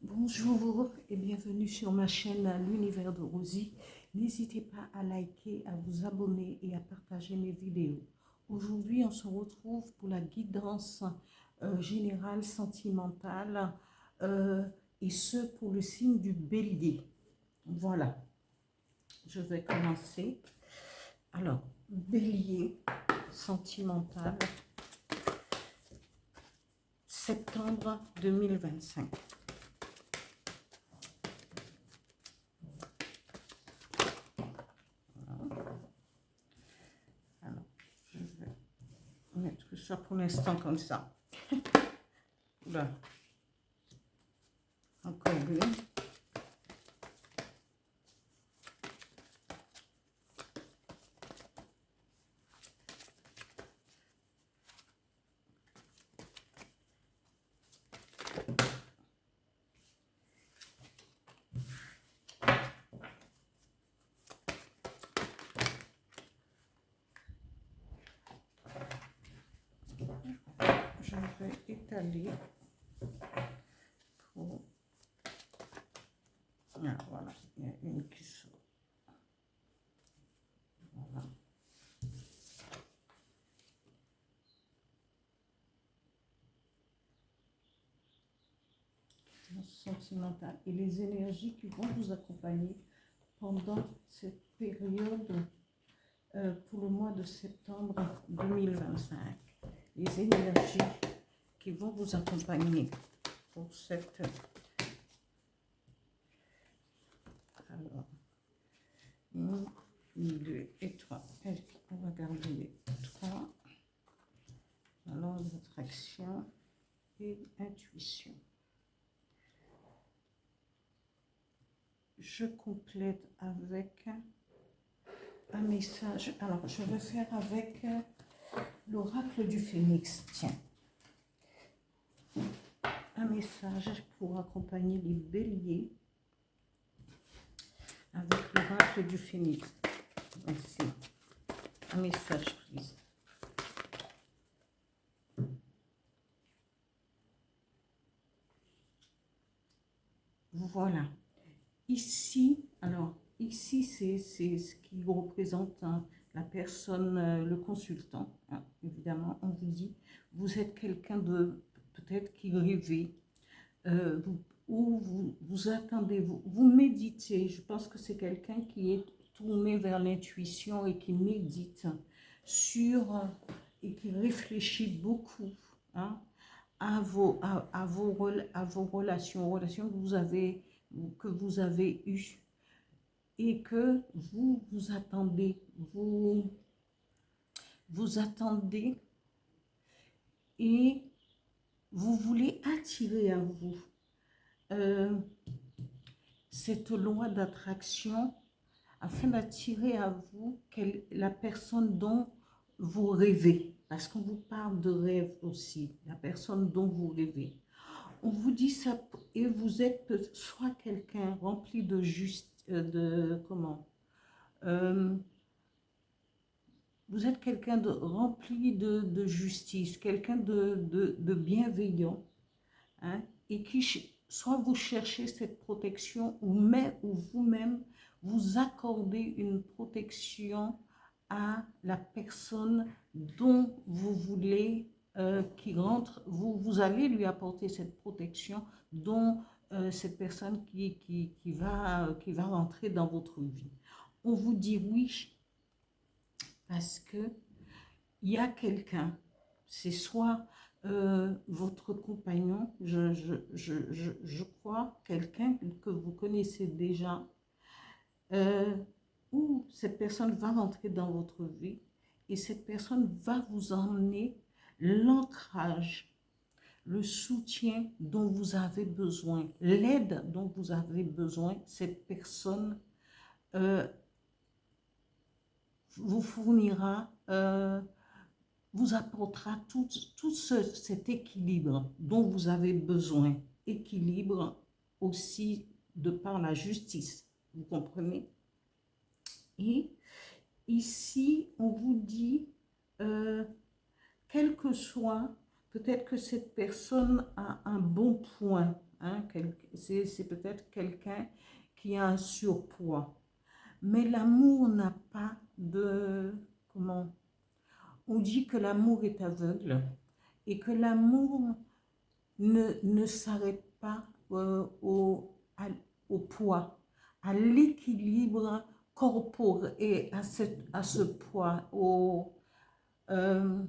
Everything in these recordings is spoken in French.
Bonjour et bienvenue sur ma chaîne L'Univers de Rosie. N'hésitez pas à liker, à vous abonner et à partager mes vidéos. Aujourd'hui, on se retrouve pour la guidance générale sentimentale et ce pour le signe du Bélier. Voilà, je vais commencer. Alors, Bélier sentimental, septembre 2025. Alors, je vais mettre ça pour l'instant comme ça. Là, encore une. Je vais étaler pour... Ah, voilà, il y a une qui sort. Voilà. Sentimental et les énergies qui vont vous accompagner pendant cette période pour le mois de septembre 2025. Les énergies qui vont vous accompagner pour cette... Alors, 1, 2 et 3. On va garder les 3. Alors, attraction et intuition. Je complète avec un message. Alors, je vais faire avec l'oracle du Phénix. Tiens. Un message pour accompagner les béliers avec l'oracle du Phénix. Merci. Un message, please. Voilà. Ici, alors, ici, c'est ce qui représente la personne, le consultant. Hein, évidemment, on vous dit, vous êtes quelqu'un de peut-être qui rêvait, vous attendez, vous méditez. Je pense que c'est quelqu'un qui est tourné vers l'intuition et qui médite sur et qui réfléchit beaucoup hein, à vos relations que vous avez eues et que vous attendez, vous attendez et vous voulez attirer à vous cette loi d'attraction afin d'attirer à vous la personne dont vous rêvez. Parce qu'on vous parle de rêve aussi, la personne dont vous rêvez. On vous dit ça et vous êtes soit quelqu'un rempli de vous êtes quelqu'un rempli de justice, quelqu'un de bienveillant, hein, et qui, soit vous cherchez cette protection ou vous-même, vous accordez une protection à la personne dont vous voulez qui rentre, vous allez lui apporter cette protection dont cette personne qui va rentrer dans votre vie. On vous dit oui, parce que il y a quelqu'un, c'est soit votre compagnon, je crois, quelqu'un que vous connaissez déjà, ou cette personne va rentrer dans votre vie et cette personne va vous emmener l'ancrage, le soutien dont vous avez besoin, l'aide dont vous avez besoin. Cette personne vous fournira, vous apportera tout cet équilibre dont vous avez besoin. Équilibre aussi de par la justice, vous comprenez? Et ici, on vous dit, quel que soit, peut-être que cette personne a un bon point hein, c'est peut-être quelqu'un qui a un surpoids. Mais l'amour n'a pas de... Comment? On dit que l'amour est aveugle et que l'amour ne s'arrête pas au poids, à l'équilibre corporel et à ce poids, euh,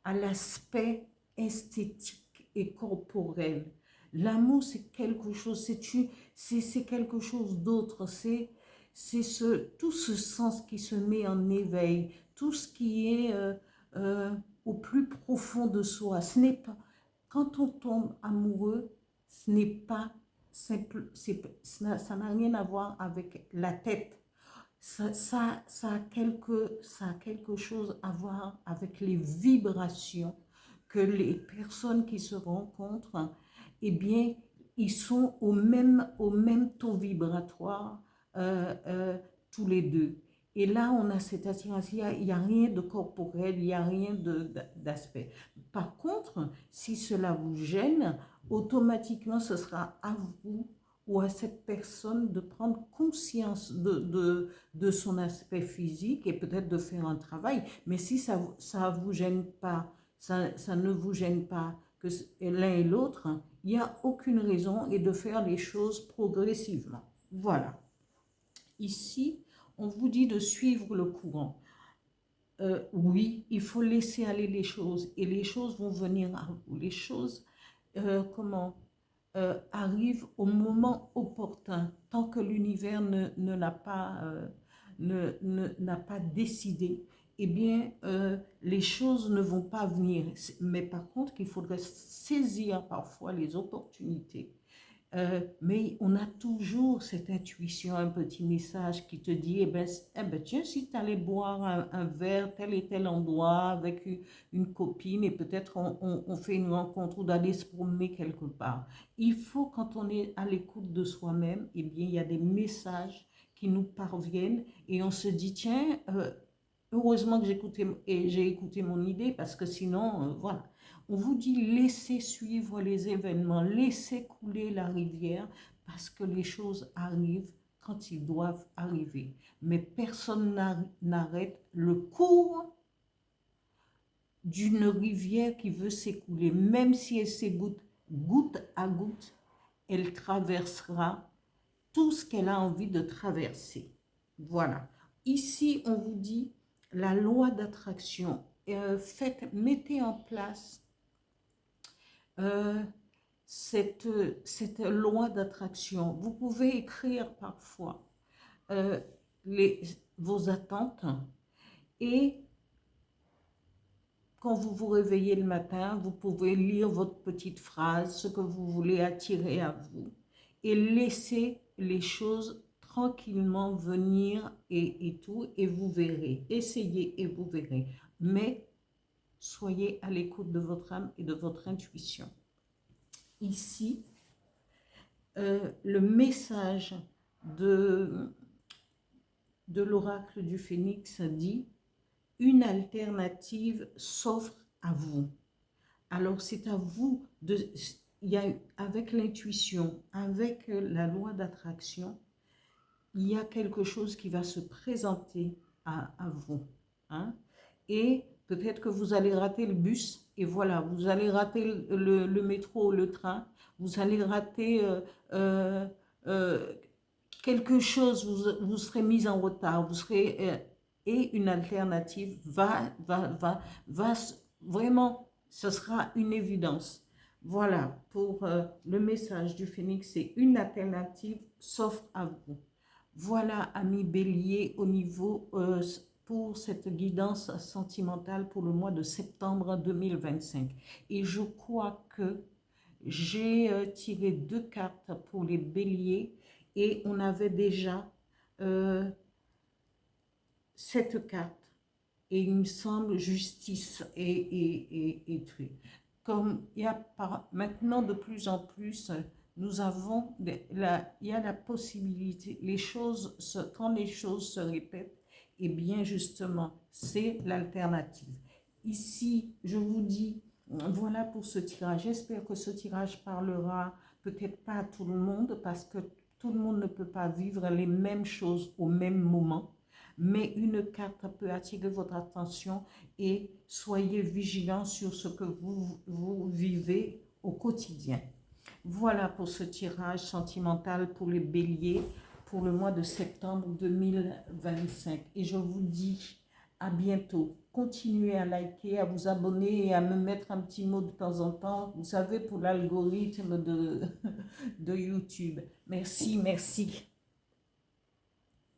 à l'aspect esthétique et corporel. L'amour, c'est quelque chose, c'est quelque chose d'autre, tout ce sens qui se met en éveil, tout ce qui est au plus profond de soi. Ce n'est pas, quand on tombe amoureux, ce n'est pas simple, ça n'a rien à voir avec la tête. Ça a quelque chose à voir avec les vibrations que les personnes qui se rencontrent, eh bien, ils sont au même taux vibratoire euh, euh, tous les deux. Et là, on a cette attirance, il n'y a rien de corporel, il n'y a rien d'aspect. Par contre, si cela vous gêne, automatiquement, ce sera à vous ou à cette personne de prendre conscience de son aspect physique et peut-être de faire un travail. Mais si ça vous gêne pas, ça ne vous gêne pas que l'un et l'autre, il n'y a aucune raison et de faire les choses progressivement. Voilà. Ici, on vous dit de suivre le courant. Oui, il faut laisser aller les choses et les choses vont venir à vous. Les choses, arrivent au moment opportun, tant que l'univers n'a pas, n'a pas décidé, eh bien, les choses ne vont pas venir. Mais par contre, il faudrait saisir parfois les opportunités. Mais on a toujours cette intuition, un petit message qui te dit, eh ben tiens, si tu allais boire un verre tel et tel endroit avec une copine et peut-être on fait une rencontre ou d'aller se promener quelque part. Il faut, quand on est à l'écoute de soi-même, eh bien, il y a des messages qui nous parviennent et on se dit, tiens, heureusement que j'ai écouté mon idée parce que sinon, voilà. On vous dit laissez suivre les événements, laissez couler la rivière parce que les choses arrivent quand ils doivent arriver. Mais personne n'arrête le cours d'une rivière qui veut s'écouler. Même si elle s'égoutte goutte à goutte, elle traversera tout ce qu'elle a envie de traverser. Voilà. Ici, on vous dit la loi d'attraction. Mettez en place cette loi d'attraction. Vous pouvez écrire parfois euh, vos attentes et quand vous vous réveillez le matin, vous pouvez lire votre petite phrase, ce que vous voulez attirer à vous et laisser les choses tranquillement venir et tout, et vous verrez. Essayez et vous verrez. Mais soyez à l'écoute de votre âme et de votre intuition. Ici, le message de l'oracle du Phénix dit « Une alternative s'offre à vous ». Alors, c'est à vous avec l'intuition, avec la loi d'attraction, il y a quelque chose qui va se présenter à vous. Hein? Et peut-être que vous allez rater le bus, et voilà, vous allez rater le métro ou le train, vous allez rater quelque chose, vous serez mis en retard, vous serez, et une alternative va vraiment, ce sera une évidence. Voilà, pour le message du Phénix, c'est une alternative s'offre à vous. Voilà, amis Bélier, au niveau pour cette guidance sentimentale pour le mois de septembre 2025. Et je crois que j'ai tiré 2 cartes pour les Béliers et on avait déjà cette carte. Et il me semble justice et truc. Comme il y a maintenant de plus en plus, nous avons il y a la possibilité, quand les choses se répètent, et bien justement, c'est l'alternative. Ici, je vous dis, voilà pour ce tirage. J'espère que ce tirage parlera peut-être pas à tout le monde, parce que tout le monde ne peut pas vivre les mêmes choses au même moment, mais une carte peut attirer votre attention et soyez vigilants sur ce que vous vivez au quotidien. Voilà pour ce tirage sentimental pour les béliers pour le mois de septembre 2025. Et je vous dis à bientôt. Continuez à liker, à vous abonner et à me mettre un petit mot de temps en temps, vous savez, pour l'algorithme de YouTube. Merci, merci.